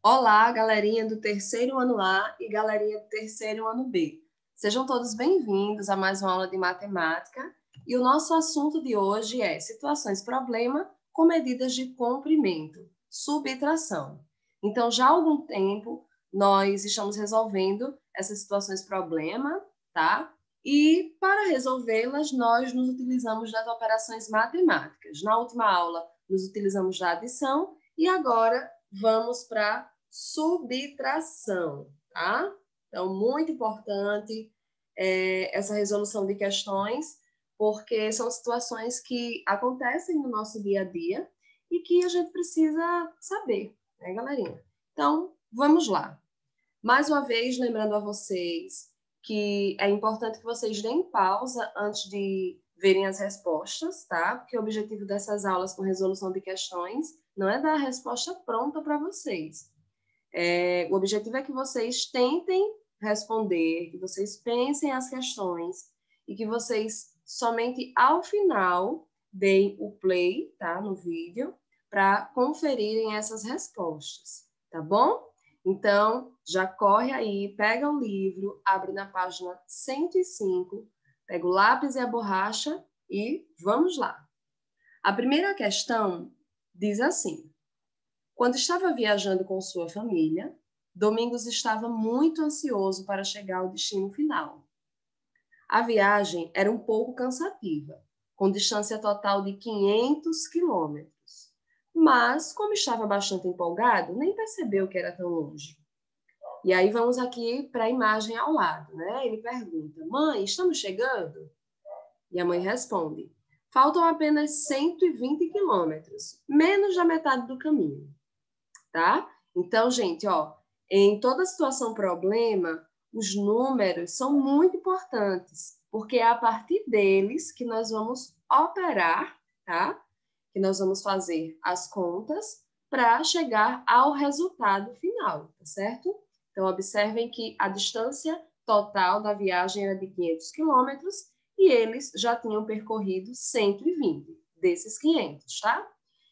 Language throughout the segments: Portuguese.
Olá, galerinha do terceiro ano A e galerinha do terceiro ano B. Sejam todos bem-vindos a mais uma aula de matemática. E o nosso assunto de hoje é situações problema com medidas de comprimento, subtração. Então, já há algum tempo, nós estamos resolvendo essas situações problema, tá? E para resolvê-las, nós nos utilizamos das operações matemáticas. Na última aula, nos utilizamos da adição e agora vamos para subtração, tá? Então, muito importante essa resolução de questões, porque são situações que acontecem no nosso dia a dia e que a gente precisa saber, né, galerinha? Então, vamos lá. Mais uma vez, lembrando a vocês que é importante que vocês deem pausa antes de verem as respostas, tá? Porque o objetivo dessas aulas com resolução de questões não é dar a resposta pronta para vocês. O objetivo é que vocês tentem responder, que vocês pensem as questões e que vocês somente ao final deem o play, tá, no vídeo, para conferirem essas respostas, tá bom? Então, já corre aí, pega o livro, abre na página 105, pega o lápis e a borracha e vamos lá. A primeira questão diz assim: quando estava viajando com sua família, Domingos estava muito ansioso para chegar ao destino final. A viagem era um pouco cansativa, com distância total de 500 quilômetros. Mas, como estava bastante empolgado, nem percebeu que era tão longe. E aí vamos aqui para a imagem ao lado, né? Ele pergunta: mãe, estamos chegando? E a mãe responde: faltam apenas 120 quilômetros, menos da metade do caminho. Tá? Então, gente, ó, em toda situação problema, os números são muito importantes, porque é a partir deles que nós vamos operar, tá? Que nós vamos fazer as contas para chegar ao resultado final, tá certo? Então, observem que a distância total da viagem era de 500 quilômetros e eles já tinham percorrido 120 desses 500, tá?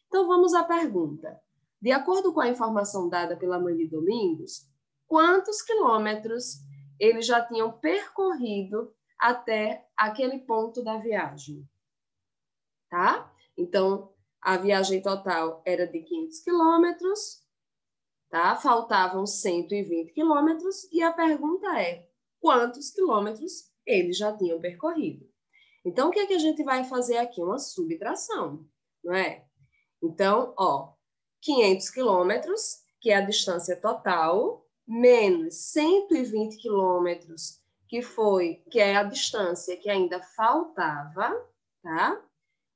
Então, vamos à pergunta. De acordo com a informação dada pela mãe de Domingos, quantos quilômetros eles já tinham percorrido até aquele ponto da viagem? Tá? Então, a viagem total era de 500 quilômetros, tá? Faltavam 120 quilômetros e a pergunta é: quantos quilômetros eles já tinham percorrido? Então, o que é que a gente vai fazer aqui? Uma subtração, não é? Então, ó, 500 quilômetros, que é a distância total, menos 120 quilômetros, que é a distância que ainda faltava, tá?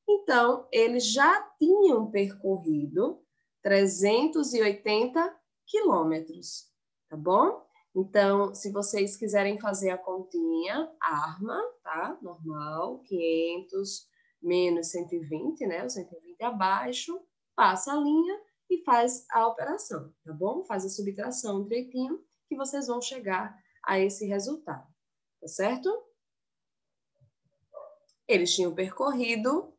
Então, eles já tinham percorrido 380 quilômetros, tá bom? Então, se vocês quiserem fazer a continha, arma, tá? Normal, 500 menos 120, né? O 120 abaixo, passa a linha e faz a operação, tá bom? Faz a subtração direitinho que vocês vão chegar a esse resultado, tá certo? Eles tinham percorrido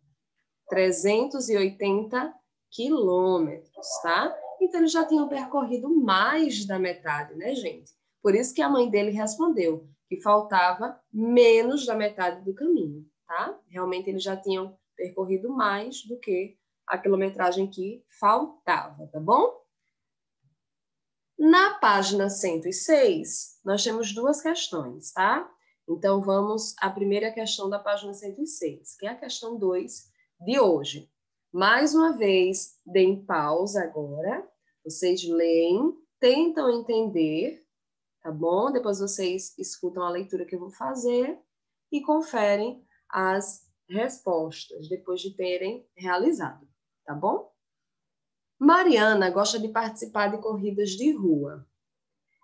380 quilômetros, tá? Então, eles já tinham percorrido mais da metade, né, gente? Por isso que a mãe dele respondeu que faltava menos da metade do caminho, tá? Realmente, eles já tinham percorrido mais do que a quilometragem que faltava, tá bom? Na página 106, nós temos duas questões, tá? Então, vamos à primeira questão da página 106, que é a questão 2 de hoje. Mais uma vez, deem pausa agora, vocês leem, tentam entender, tá bom? Depois vocês escutam a leitura que eu vou fazer e conferem as respostas depois de terem realizado, tá bom? Mariana gosta de participar de corridas de rua.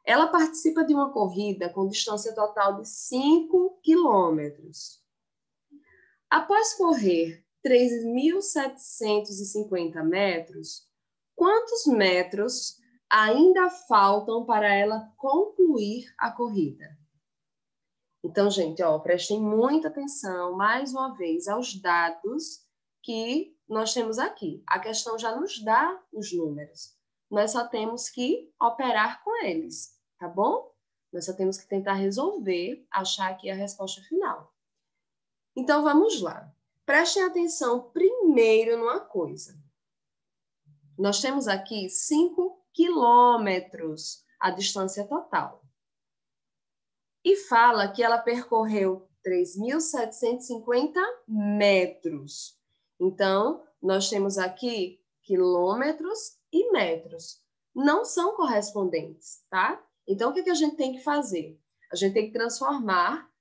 Ela participa de uma corrida com distância total de 5 quilômetros. Após correr 3.750 metros, quantos metros ainda faltam para ela concluir a corrida? Então, gente, ó, prestem muita atenção, mais uma vez, aos dados que nós temos aqui. A questão já nos dá os números. nós só temos que operar com eles, tá bom? Nós só temos que tentar resolver, achar aqui a resposta final. Então, vamos lá. Prestem atenção primeiro numa coisa. Nós temos aqui 5 quilômetros a distância total. E fala que ela percorreu 3.750 metros. Então, nós temos aqui quilômetros e metros. Não são correspondentes, tá? Então, o que a gente tem que fazer? A gente tem que transformar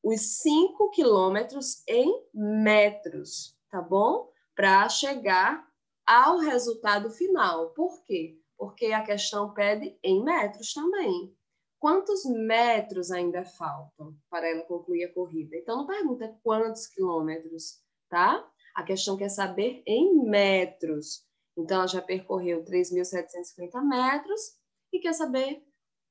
os 5 quilômetros em metros, tá bom? Para chegar ao resultado final. Por quê? Porque a questão pede em metros também. Quantos metros ainda faltam para ela concluir a corrida? Então, não pergunta quantos quilômetros, tá? A questão quer saber em metros. Então, ela já percorreu 3.750 metros e quer saber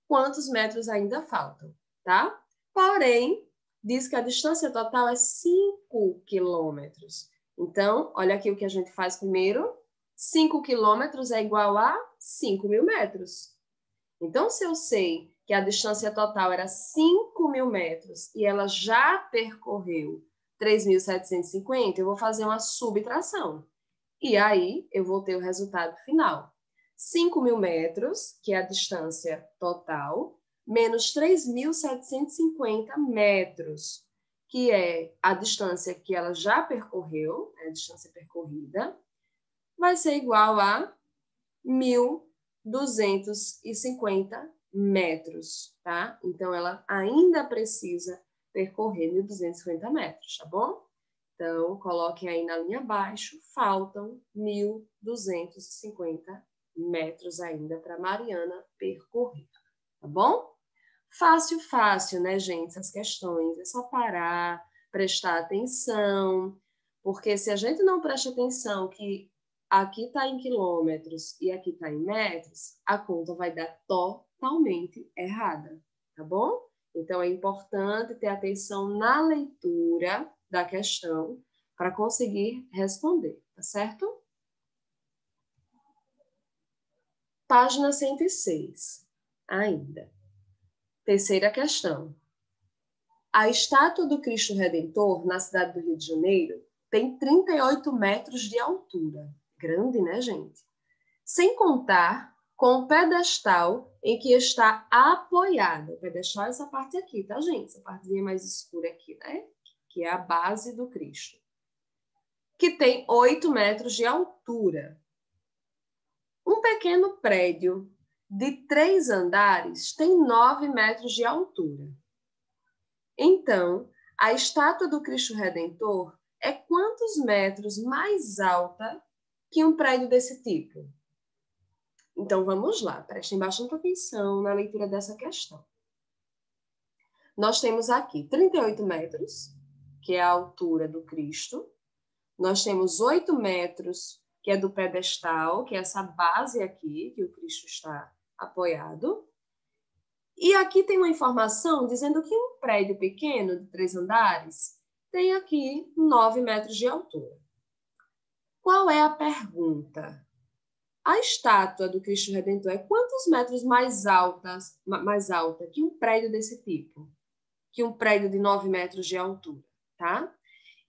quantos metros ainda faltam, tá? Porém, diz que a distância total é 5 quilômetros. Então, olha aqui o que a gente faz primeiro. 5 quilômetros é igual a 5.000 metros. Então, se eu sei que a distância total era 5.000 metros e ela já percorreu 3.750, eu vou fazer uma subtração. E aí, eu vou ter o resultado final. 5.000 metros, que é a distância total, menos 3.750 metros, que é a distância que ela já percorreu, a distância percorrida, vai ser igual a 1.250 metros, tá? Então, ela ainda precisa percorrer 1.250 metros, tá bom? Então, coloquem aí na linha abaixo, faltam 1.250 metros ainda para Mariana percorrer, tá bom? Fácil, fácil, né, gente? Essas questões, é só parar, prestar atenção, porque se a gente não presta atenção que aqui está em quilômetros e aqui está em metros, a conta vai dar totalmente errada, tá bom? Então, é importante ter atenção na leitura da questão para conseguir responder, tá certo? Página 106, ainda. Terceira questão. A estátua do Cristo Redentor, na cidade do Rio de Janeiro, tem 38 metros de altura. Grande, né, gente? Sem contar com o pedestal em que está apoiada. O pedestal é essa parte aqui, tá, gente? Essa partezinha mais escura aqui, né? Que é a base do Cristo. Que tem 8 metros de altura. Um pequeno prédio de 3 andares tem 9 metros de altura. Então, a estátua do Cristo Redentor é quantos metros mais alta que um prédio desse tipo? Então, vamos lá, prestem bastante atenção na leitura dessa questão. Nós temos aqui 38 metros, que é a altura do Cristo. Nós temos 8 metros, que é do pedestal, que é essa base aqui, que o Cristo está apoiado. E aqui tem uma informação dizendo que um prédio pequeno, de 3 andares, tem aqui 9 metros de altura. Qual é a pergunta? A estátua do Cristo Redentor é quantos metros mais alta que um prédio desse tipo? Que um prédio de 9 metros de altura, tá?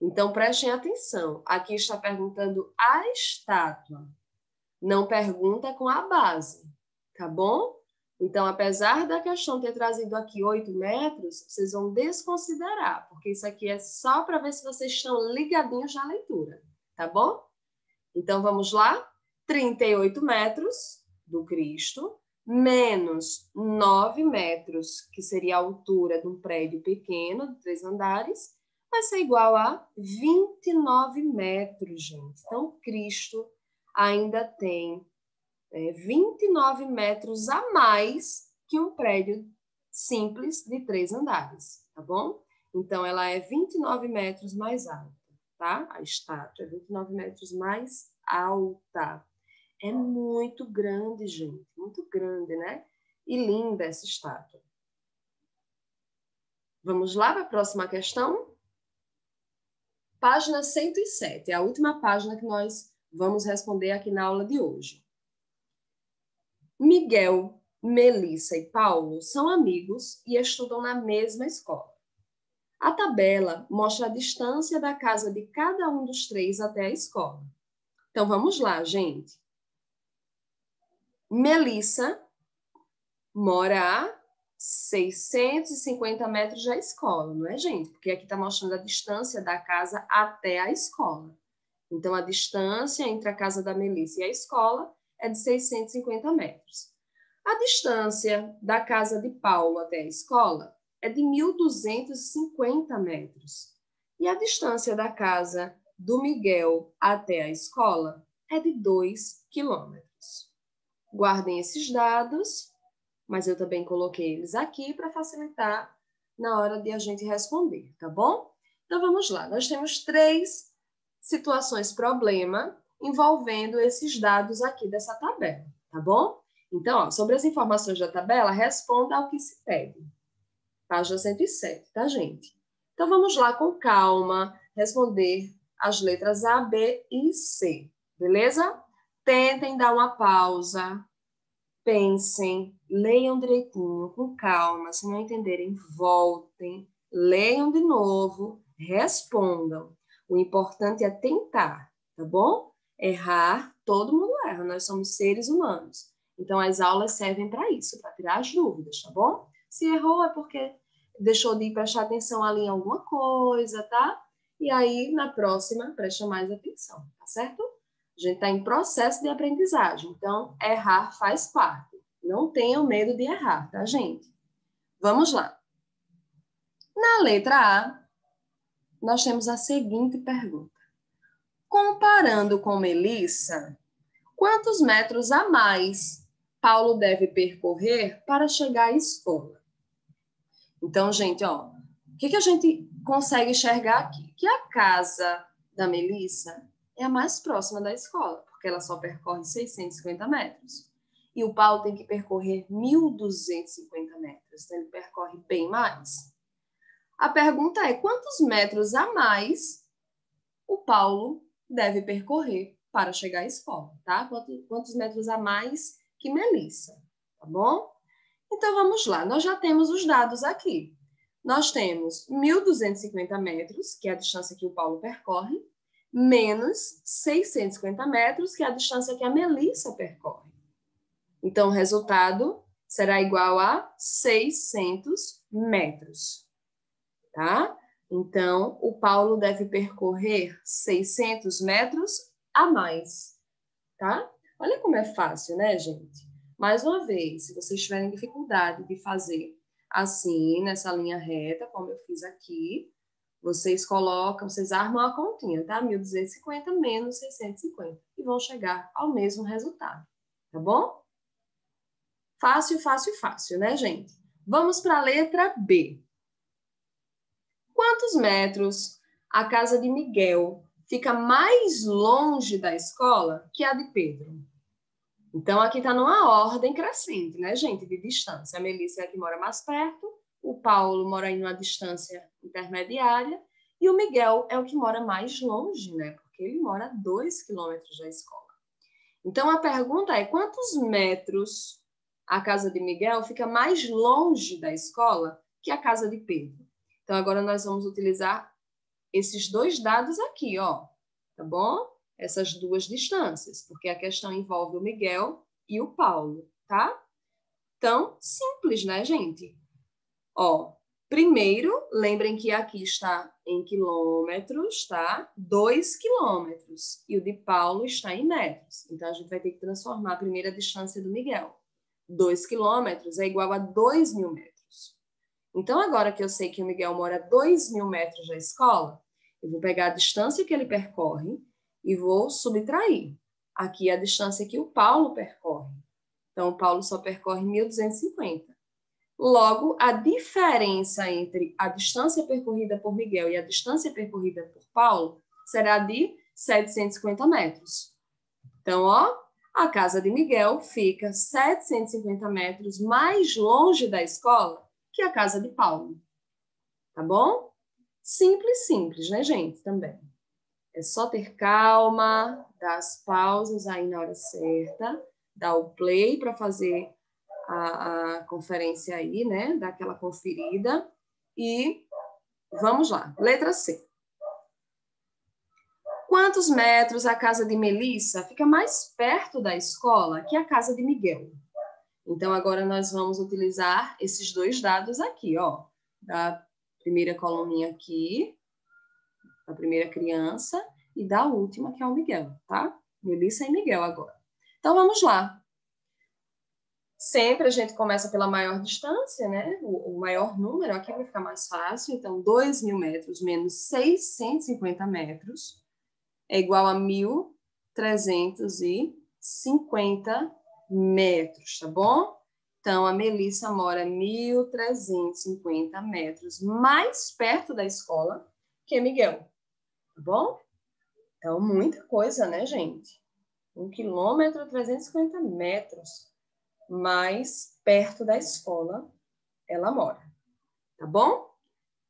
Então, prestem atenção. Aqui está perguntando a estátua. Não pergunta com a base, tá bom? Então, apesar da questão ter trazido aqui 8 metros, vocês vão desconsiderar, porque isso aqui é só para ver se vocês estão ligadinhos na leitura, tá bom? Então, vamos lá? 38 metros do Cristo, menos 9 metros, que seria a altura de um prédio pequeno, de 3 andares, vai ser igual a 29 metros, gente. Então, Cristo ainda tem 29 metros a mais que um prédio simples de 3 andares, tá bom? Então, ela é 29 metros mais alta, tá? A estátua é 29 metros mais alta. É muito grande, gente, muito grande, né? E linda essa estátua. Vamos lá para a próxima questão? Página 107, é a última página que nós vamos responder aqui na aula de hoje. Miguel, Melissa e Paulo são amigos e estudam na mesma escola. A tabela mostra a distância da casa de cada um dos três até a escola. Então, vamos lá, gente. Melissa mora a 650 metros da escola, não é, gente? Porque aqui está mostrando a distância da casa até a escola. Então, a distância entre a casa da Melissa e a escola é de 650 metros. A distância da casa de Paulo até a escola é de 1.250 metros. E a distância da casa do Miguel até a escola é de 2 quilômetros. Guardem esses dados, mas eu também coloquei eles aqui para facilitar na hora de a gente responder, tá bom? Então, vamos lá. Nós temos 3 situações problema envolvendo esses dados aqui dessa tabela, tá bom? Então, ó, sobre as informações da tabela, responda ao que se pede. Página 107, tá, gente? Então, vamos lá com calma responder as letras A, B e C, beleza? Tentem dar uma pausa, pensem, leiam direitinho, com calma. Se não entenderem, voltem, leiam de novo, respondam. O importante é tentar, tá bom? Errar, todo mundo erra, nós somos seres humanos. Então, as aulas servem para isso, para tirar as dúvidas, tá bom? Se errou é porque deixou de prestar atenção ali em alguma coisa, tá? E aí, na próxima, presta mais atenção, tá certo? A gente está em processo de aprendizagem, então errar faz parte. Não tenham medo de errar, tá, gente? Vamos lá. Na letra A, nós temos a seguinte pergunta. Comparando com Melissa, quantos metros a mais Paulo deve percorrer para chegar à escola? Então, gente, ó, o que a gente consegue enxergar aqui? Que a casa da Melissa é a mais próxima da escola, porque ela só percorre 650 metros. E o Paulo tem que percorrer 1.250 metros, então ele percorre bem mais. A pergunta é, quantos metros a mais o Paulo deve percorrer para chegar à escola, tá? Quantos metros a mais que Melissa, tá bom? Então, vamos lá. Nós já temos os dados aqui. Nós temos 1.250 metros, que é a distância que o Paulo percorre, menos 650 metros, que é a distância que a Melissa percorre. Então, o resultado será igual a 600 metros, tá? Então, o Paulo deve percorrer 600 metros a mais, tá? Olha como é fácil, né, gente? Mais uma vez, se vocês tiverem dificuldade de fazer assim, nessa linha reta, como eu fiz aqui, vocês colocam, vocês armam a continha, tá? 1.250 menos 650 e vão chegar ao mesmo resultado, tá bom? Fácil, fácil, fácil, né, gente? Vamos para a letra B. Quantos metros a casa de Miguel fica mais longe da escola que a de Pedro? Então, aqui está numa ordem crescente, né, gente, de distância. A Melissa é a que mora mais perto, o Paulo mora em uma distância intermediária e o Miguel é o que mora mais longe, né, porque ele mora a 2 quilômetros da escola. Então, a pergunta é, quantos metros a casa de Miguel fica mais longe da escola que a casa de Pedro? Então, agora nós vamos utilizar esses 2 dados aqui, ó, tá bom? Essas 2 distâncias, porque a questão envolve o Miguel e o Paulo, tá? Então, simples, né, gente? Ó, primeiro, lembrem que aqui está em quilômetros, tá? 2 quilômetros. E o de Paulo está em metros. Então, a gente vai ter que transformar a primeira distância do Miguel. 2 quilômetros é igual a 2.000 metros. Então, agora que eu sei que o Miguel mora a 2.000 metros da escola, eu vou pegar a distância que ele percorre e vou subtrair. Aqui é a distância que o Paulo percorre. Então, o Paulo só percorre 1.250. Logo, a diferença entre a distância percorrida por Miguel e a distância percorrida por Paulo será de 750 metros. Então, ó, a casa de Miguel fica 750 metros mais longe da escola que a casa de Paulo. Tá bom? Simples, simples, né, gente? Também. É só ter calma, dar as pausas aí na hora certa, dar o play para fazer a conferência aí, né? Dar aquela conferida. E vamos lá. Letra C. Quantos metros a casa de Melissa fica mais perto da escola que a casa de Miguel? Então, agora nós vamos utilizar esses dois dados aqui, ó. Da primeira coluninha aqui, da primeira criança, e da última, que é o Miguel, tá? Melissa e Miguel agora. Então, vamos lá. Sempre a gente começa pela maior distância, né? O maior número aqui vai ficar mais fácil. Então, 2.000 metros menos 650 metros é igual a 1.350 metros, tá bom? Então, a Melissa mora 1.350 metros mais perto da escola que Miguel, tá bom? Então, muita coisa, né, gente? 1 quilômetro, 350 metros mais perto da escola ela mora, tá bom?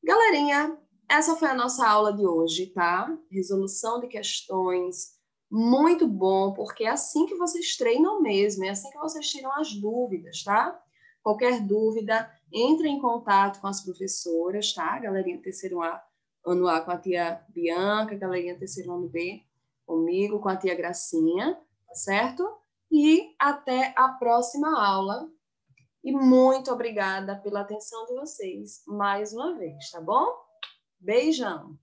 Galerinha, essa foi a nossa aula de hoje, tá? Resolução de questões, muito bom, porque é assim que vocês treinam mesmo, é assim que vocês tiram as dúvidas, tá? Qualquer dúvida, entre em contato com as professoras, tá? Galerinha terceiro ano A com a tia Bianca, galerinha terceiro ano B comigo, com a tia Gracinha, tá certo? E até a próxima aula. E muito obrigada pela atenção de vocês mais uma vez, tá bom? Beijão!